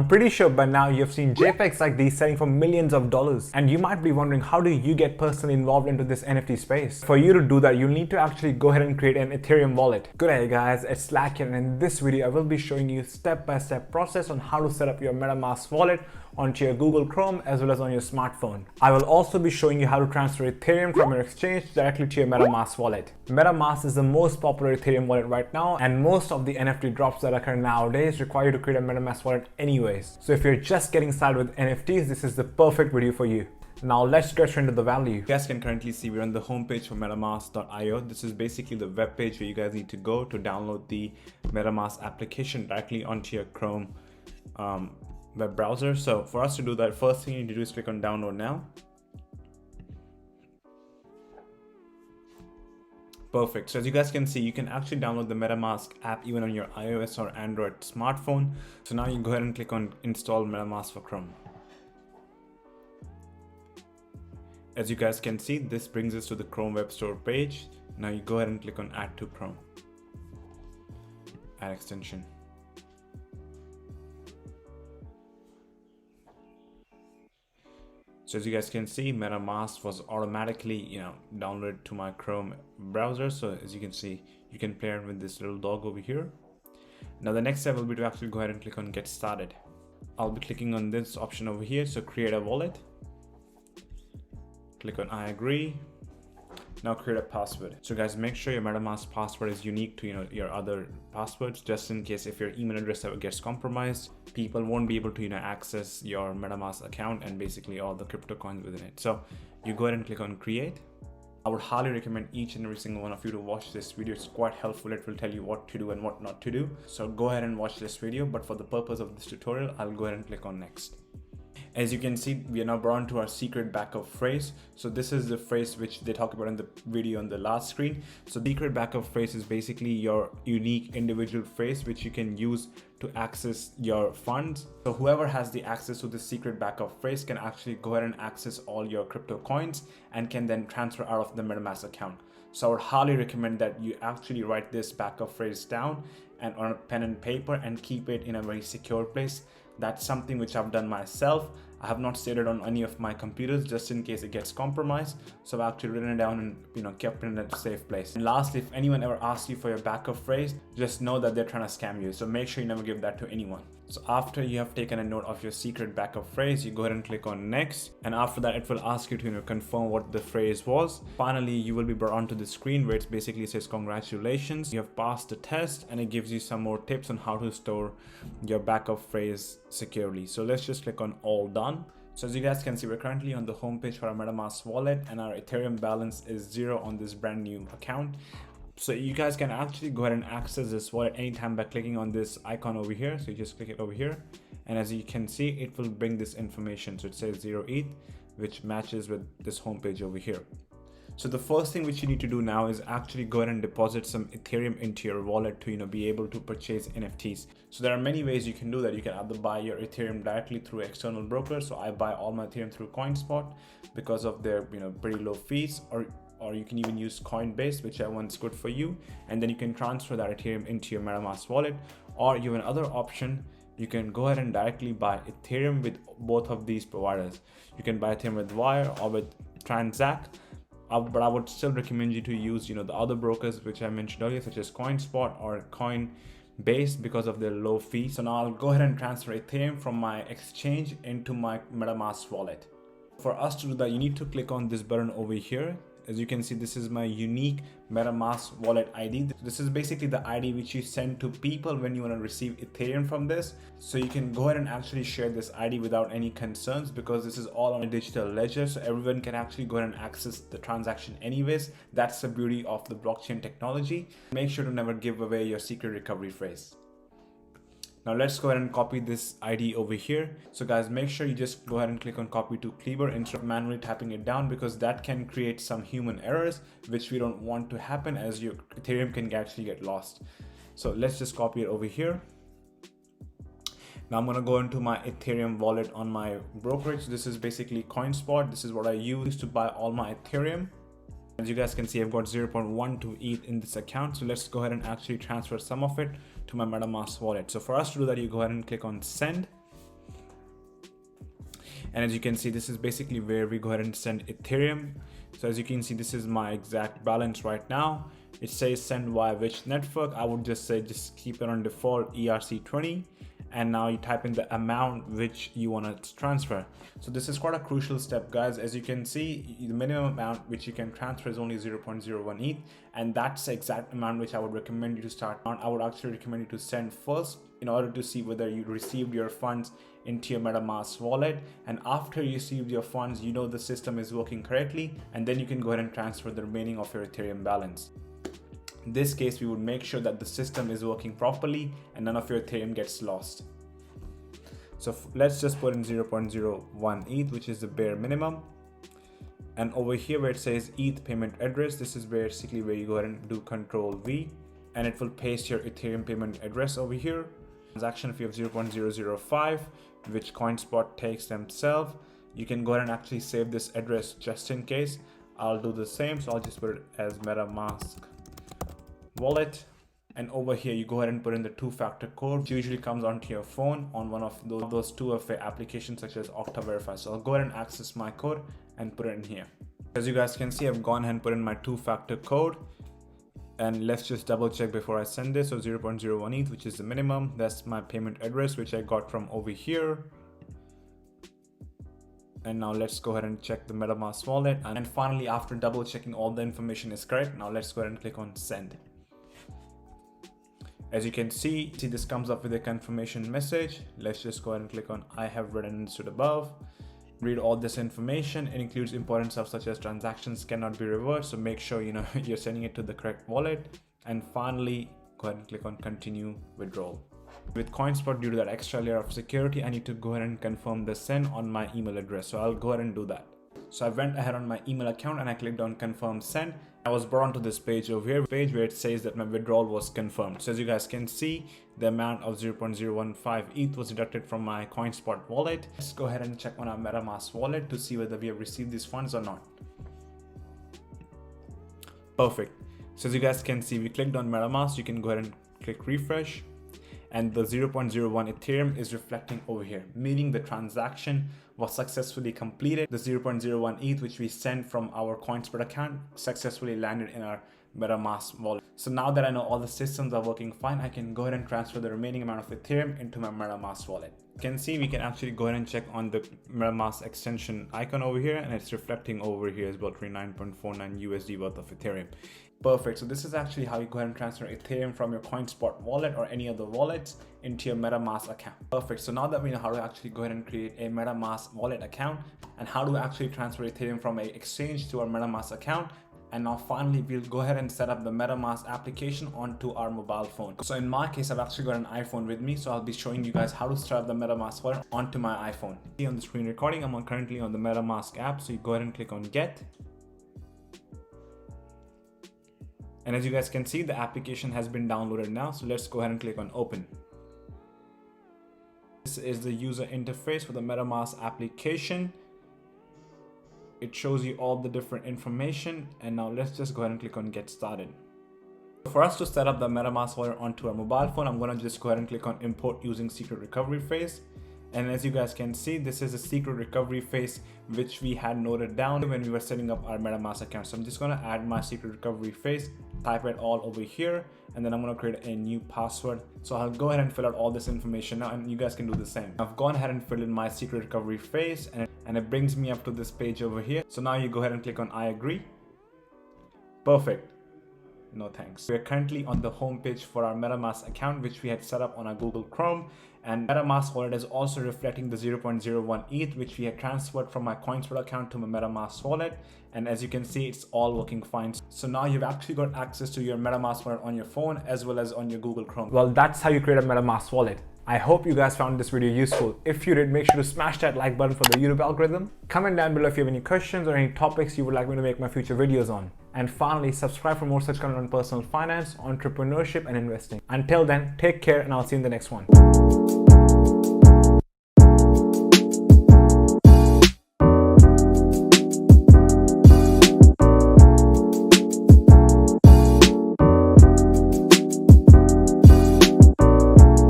I'm pretty sure by now you've seen JPEGs like these selling for millions of dollars, and you might be wondering, how do you get personally involved into this NFT space? For you to do that, you'll need to actually go ahead and create an Ethereum wallet. Good day guys, it's Slack here, and in this video I will be showing you step-by-step process on how to set up your MetaMask wallet onto your Google Chrome as well as on your smartphone. I will also be showing you how to transfer Ethereum from your exchange directly to your MetaMask wallet. MetaMask is the most popular Ethereum wallet right now, and most of the NFT drops that occur nowadays require you to create a MetaMask wallet anyways. So if you're just getting started with NFTs, this is the perfect video for you. Now let's get straight into the value. You guys can currently see we're on the homepage for metamask.io. This is basically the web page where you guys need to go to download the MetaMask application directly onto your Chrome web browser. So for us to do that, first thing you need to do is click on download now. Perfect. So as you guys can see, you can actually download the MetaMask app even on your iOS or Android smartphone. So now you go ahead and click on install MetaMask for Chrome. As you guys can see, this brings us to the Chrome Web Store page. Now you go ahead and click on add to Chrome, add extension. So as you guys can see, MetaMask was automatically, downloaded to my Chrome browser. So as you can see, you can play around with this little dog over here. Now the next step will be to actually go ahead and click on get started. I'll be clicking on this option over here. So create a wallet. Click on I agree. Now create a password. So guys, make sure your MetaMask password is unique to your other passwords, just in case if your email address ever gets compromised, people won't be able to access your MetaMask account and basically all the crypto coins within it. So you go ahead and click on create. I would highly recommend each and every single one of you to watch this video. It's quite helpful. It will tell you what to do and what not to do. So go ahead and watch this video. But for the purpose of this tutorial, I'll go ahead and click on next. As you can see, we are now brought to our secret backup phrase. So this is the phrase which they talk about in the video on the last screen. So secret backup phrase is basically your unique individual phrase which you can use to access your funds. So whoever has the access to the secret backup phrase can actually go ahead and access all your crypto coins and can then transfer out of the MetaMask account. So I would highly recommend that you actually write this backup phrase down and on a pen and paper and keep it in a very secure place. That's something which I've done myself. I have not saved it on any of my computers just in case it gets compromised. So I've actually written it down and kept it in a safe place. And lastly, if anyone ever asks you for your backup phrase, just know that they're trying to scam you. So make sure you never give that to anyone. So after you have taken a note of your secret backup phrase, you go ahead and click on next. And after that, it will ask you to confirm what the phrase was. Finally, you will be brought onto the screen where it basically says congratulations, you have passed the test, and it gives you some more tips on how to store your backup phrase securely. So let's just click on all done. So as you guys can see, we're currently on the homepage for our MetaMask wallet and our Ethereum balance is 0 on this brand new account. So you guys can actually go ahead and access this wallet anytime by clicking on this icon over here. So you just click it over here. And as you can see, it will bring this information. So it says 0 ETH, which matches with this homepage over here. So the first thing which you need to do now is actually go ahead and deposit some Ethereum into your wallet to be able to purchase NFTs. So there are many ways you can do that. You can either buy your Ethereum directly through external brokers. So I buy all my Ethereum through Coinspot because of their pretty low fees, or you can even use Coinbase, whichever one's good for you. And then you can transfer that Ethereum into your MetaMask wallet. Or you have another option, you can go ahead and directly buy Ethereum with both of these providers. You can buy Ethereum with Wire or with Transact. But I would still recommend you to use the other brokers which I mentioned earlier, such as Coinspot or Coinbase, because of their low fee. So now I'll go ahead and transfer Ethereum from my exchange into my MetaMask wallet. For us to do that, you need to click on this button over here. As you can see, this is my unique MetaMask Wallet ID. This is basically the ID which you send to people when you want to receive Ethereum from this. So you can go ahead and actually share this ID without any concerns because this is all on a digital ledger. So everyone can actually go ahead and access the transaction anyways. That's the beauty of the blockchain technology. Make sure to never give away your secret recovery phrase. Now let's go ahead and copy this ID over here. So guys, make sure you just go ahead and click on copy to Cleaver instead of manually tapping it down, because that can create some human errors, which we don't want to happen, as your Ethereum can actually get lost. So let's just copy it over here. Now I'm gonna go into my Ethereum wallet on my brokerage. This is basically Coinspot. This is what I use to buy all my Ethereum. As you guys can see, I've got 0.12 ETH in this account. So let's go ahead and actually transfer some of it to my MetaMask wallet. So for us to do that, you go ahead and click on send. And as you can see, this is basically where we go ahead and send Ethereum. So as you can see, this is my exact balance right now. It says send via which network. I would just say just keep it on default ERC20. And now you type in the amount which you want to transfer. So this is quite a crucial step, guys. As you can see, the minimum amount which you can transfer is only 0.01 ETH, and that's the exact amount which I would recommend you to start on. I would actually recommend you to send first in order to see whether you received your funds into your MetaMask wallet, and after you received your funds, you know the system is working correctly, and then you can go ahead and transfer the remaining of your Ethereum balance. In this case, we would make sure that the system is working properly and none of your Ethereum gets lost. So let's just put in 0.01 ETH, which is the bare minimum. And over here where it says ETH payment address, this is basically where you go ahead and do Control V, and it will paste your Ethereum payment address over here. Transaction fee of 0.005, which Coinspot takes themselves. You can go ahead and actually save this address just in case. I'll do the same, so I'll just put it as Metamask Wallet. And over here you go ahead and put in the two-factor code, which usually comes onto your phone on one of those 2FA applications such as Okta Verify. So I'll go ahead and access my code and put it in here. As you guys can see, I've gone ahead and put in my two-factor code, and let's just double check before I send this. So 0.01 ETH, which is the minimum. That's my payment address, which I got from over here. And now let's go ahead and check the MetaMask wallet. And finally, after double checking all the information is correct, now let's go ahead and click on send. As you can see this comes up with a confirmation message. Let's just go ahead and click on I have read and understood above. Read all this information. It includes important stuff such as transactions cannot be reversed, so make sure you're sending it to the correct wallet. And finally, go ahead and click on continue withdrawal. With Coinspot, due to that extra layer of security, I need to go ahead and confirm the send on my email address. So I'll go ahead and do that. So I went ahead on my email account and I clicked on confirm send. I was brought onto this page over here, where it says that my withdrawal was confirmed. So as you guys can see, the amount of 0.015 ETH was deducted from my Coinspot wallet. Let's go ahead and check on our MetaMask wallet to see whether we have received these funds or not. Perfect. So as you guys can see, we clicked on MetaMask. You can go ahead and click refresh, and the 0.01 Ethereum is reflecting over here, meaning the transaction was successfully completed. The 0.01 ETH which we sent from our Coinspot account successfully landed in our MetaMask wallet. So now that I know all the systems are working fine, I can go ahead and transfer the remaining amount of Ethereum into my MetaMask wallet. You can see we can actually go ahead and check on the MetaMask extension icon over here, and it's reflecting over here as well, 29.49 USD worth of Ethereum. Perfect. So this is actually how you go ahead and transfer Ethereum from your Coinspot wallet or any other wallets into your MetaMask account. Perfect. So now that we know how to actually go ahead and create a MetaMask wallet account and how to actually transfer Ethereum from an exchange to our MetaMask account, and now finally we'll go ahead and set up the MetaMask application onto our mobile phone. So in my case, I've actually got an iPhone with me, so I'll be showing you guys how to set up the MetaMask wallet onto my iPhone. See on the screen recording, I'm currently on the MetaMask app, so you go ahead and click on get. And as you guys can see, the application has been downloaded now. So let's go ahead and click on open. This is the user interface for the MetaMask application. It shows you all the different information. And now let's just go ahead and click on get started. For us to set up the MetaMask wallet onto our mobile phone, I'm going to just go ahead and click on import using secret recovery phrase. And as you guys can see, this is a secret recovery phrase which we had noted down when we were setting up our MetaMask account. So I'm just going to add my secret recovery phrase, type it all over here, and then I'm going to create a new password. So I'll go ahead and fill out all this information now, and you guys can do the same. I've gone ahead and filled in my secret recovery phrase, and it brings me up to this page over here. So now you go ahead and click on I agree. Perfect. No thanks. We're currently on the home page for our MetaMask account, which we had set up on our Google Chrome. And MetaMask wallet is also reflecting the 0.01 ETH, which we had transferred from my Coinspot account to my MetaMask wallet. And as you can see, it's all working fine. So now you've actually got access to your MetaMask wallet on your phone as well as on your Google Chrome. Well, that's how you create a MetaMask wallet. I hope you guys found this video useful. If you did, make sure to smash that like button for the YouTube algorithm. Comment down below if you have any questions or any topics you would like me to make my future videos on. And finally, subscribe for more such content on personal finance, entrepreneurship, and investing. Until then, take care, and I'll see you in the next one.